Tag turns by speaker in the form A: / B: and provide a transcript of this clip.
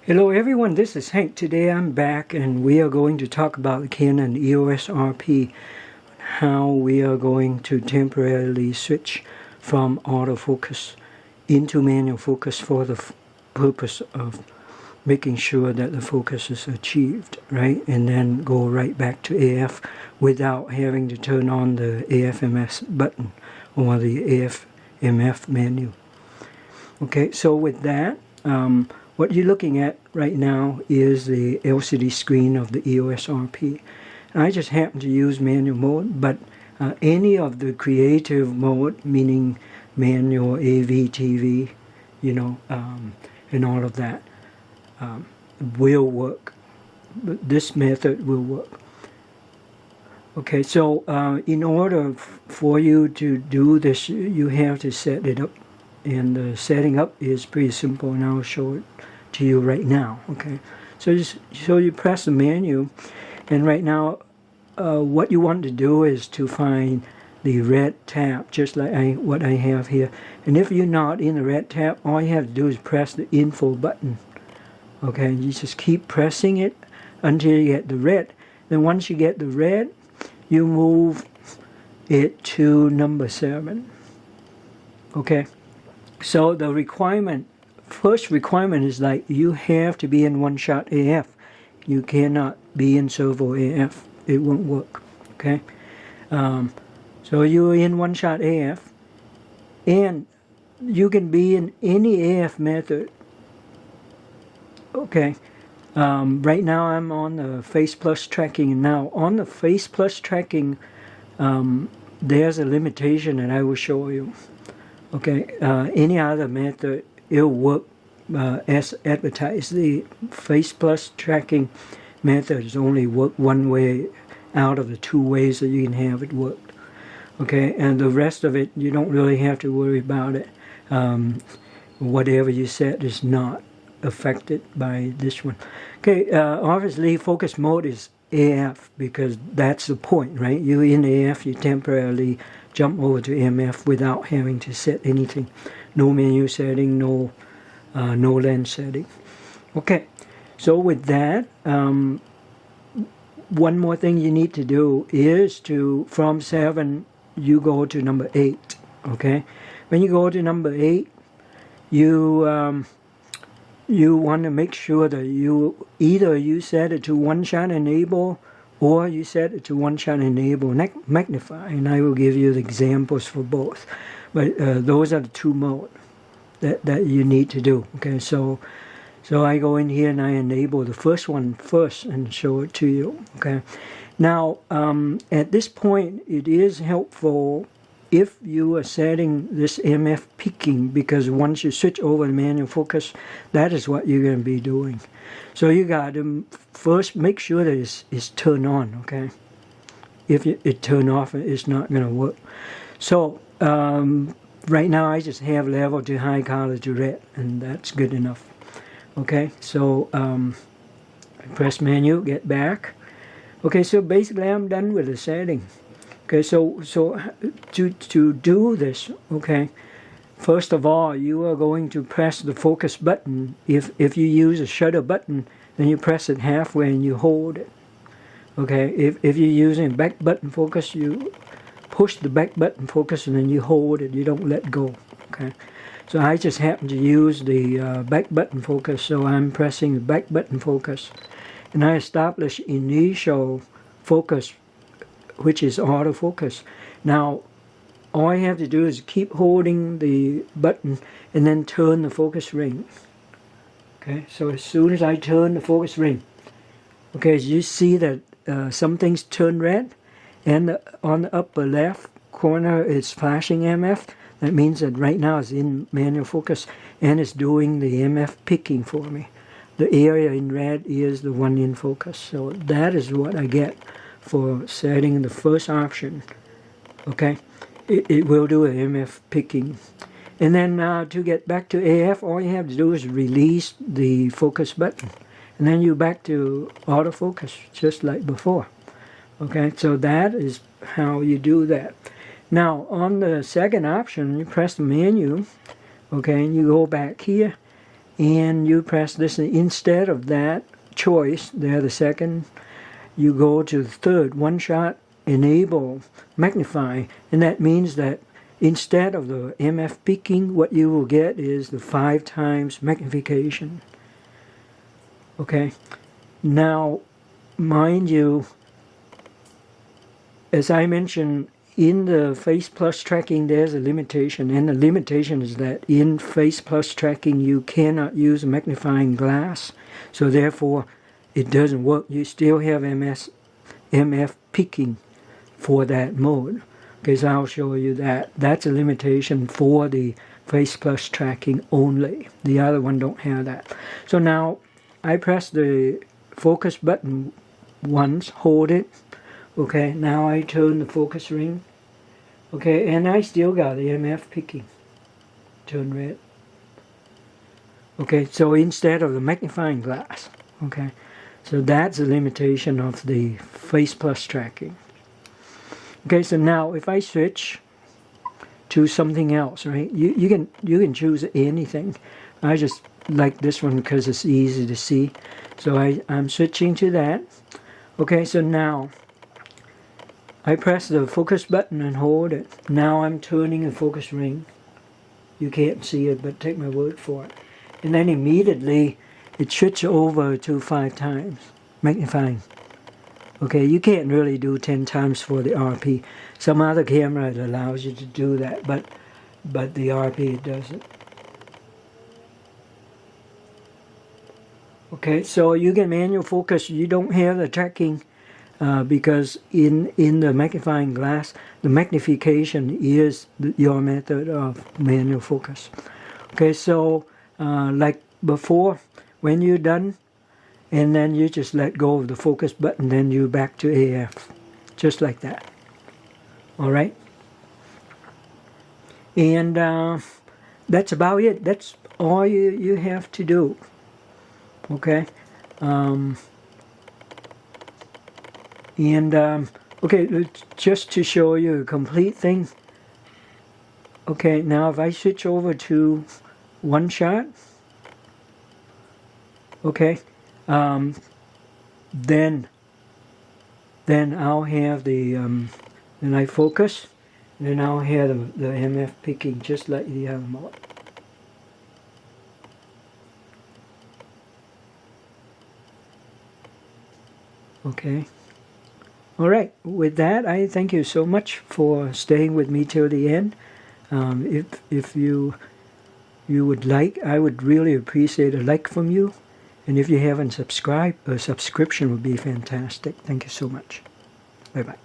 A: Hello everyone, this is Hank. Today I'm back and we are going to talk about the Canon EOS RP, how we are going to temporarily switch from autofocus into manual focus for the purpose of making sure that the focus is achieved, right? And then go right back to AF without having to turn on the AFMS button or the AFMF menu. Okay, so with that, what you're looking at right now is the LCD screen of the EOS RP. And I just happen to use manual mode, but any of the creative mode, meaning manual, AV, TV, and all of that will work. This method will work. Okay, so in order for you to do this, you have to set it up. And the setting up is pretty simple, and I'll show it to you right now. Okay, so you press the menu, and right now what you want to do is to find the red tab, just like what I have here. And if you're not in the red tab, all you have to do is press the info button. Okay, you just keep pressing it until you get the red. Then once you get the red, you move it to number 7. Okay. So the first requirement is like you have to be in one-shot AF. You cannot be in servo AF. It won't work. Okay. So you're in one-shot AF, and you can be in any AF method. Okay. Right now I'm on the Face Plus tracking, and now on the Face Plus tracking, there's a limitation that I will show you. Okay, any other method, it'll work as advertised. The Face Plus tracking method is only work one way out of the 2 ways that you can have it worked. Okay, and the rest of it, you don't really have to worry about it. Whatever you set is not affected by this one. Okay, obviously focus mode is AF because that's the point, right? You're in AF, you temporarily jump over to MF without having to set anything. No menu setting, no lens setting. Okay, so with that, one more thing you need to do is from 7, you go to number 8. Okay, when you go to number 8, you want to make sure that you set it to one-shot enable, or you set it to one-shot enable magnify, and I will give you the examples for both. But those are the 2 modes that you need to do. Okay, so I go in here and I enable the first one first and show it to you. Okay, now at this point it is helpful if you are setting this MF peaking, because once you switch over to manual focus, that is what you're going to be doing. So you got to first make sure that it's turned on, okay? If it turn off, it's not going to work. So right now I just have level to high, color to red, and that's good enough. Okay, so I press menu, get back. Okay, so basically I'm done with the setting. Okay, so to do this, okay, first of all, you are going to press the focus button. If you use a shutter button, then you press it halfway and you hold it. Okay, if you're using back button focus, you push the back button focus and then you hold it. You don't let go. Okay, so I just happen to use the back button focus, so I'm pressing the back button focus, and I establish initial focus, which is autofocus. Now, all I have to do is keep holding the button and then turn the focus ring. Okay, so as soon as I turn the focus ring, okay, you see that some things turn red, and on the upper left corner it's flashing MF. That means that right now it's in manual focus and it's doing the MF picking for me. The area in red is the one in focus. So that is what I get for setting the first option. Okay, it will do an MF picking. And then to get back to AF, all you have to do is release the focus button, and then you're back to autofocus just like before. Okay, so that is how you do that. Now on the second option, you press the menu, okay, and you go back here, and you press this. Instead of that choice, there the second, you go to the third, one shot, enable, magnify, and that means that instead of the MF peaking, what you will get is the 5 times magnification. Okay, now mind you, as I mentioned, in the Face Plus tracking there's a limitation, and the limitation is that in Face Plus tracking you cannot use a magnifying glass, so therefore it doesn't work. You still have MF peaking for that mode. Okay, so I'll show you that. That's a limitation for the Face Plus tracking only. The other one don't have that. So now I press the focus button once, hold it. Okay, now I turn the focus ring. Okay, and I still got the MF peaking. Turn red. Okay, so instead of the magnifying glass. Okay, so that's a limitation of the Face Plus tracking. Okay, so now if I switch to something else, right? You can choose anything. I just like this one because it's easy to see. So I'm switching to that. Okay, so now I press the focus button and hold it. Now I'm turning the focus ring. You can't see it, but take my word for it. And then immediately it switches over to 5 times magnifying. Okay, you can't really do 10 times for the RP. Some other camera it allows you to do that, but the RP it doesn't. Okay, so you can manual focus. You don't have the tracking because in the magnifying glass, the magnification is your method of manual focus. Okay, so like before, when you're done, and then you just let go of the focus button, then you're back to AF, just like that. All right, and that's about it. That's all you have to do. Okay, okay, just to show you a complete thing. Okay, now if I switch over to one shot, okay, then I'll have the then I focus, then I'll have the MF peaking just like the other mode. Okay. All right. With that, I thank you so much for staying with me till the end. If you would like, I would really appreciate a like from you. And if you haven't subscribed, a subscription would be fantastic. Thank you so much. Bye-bye.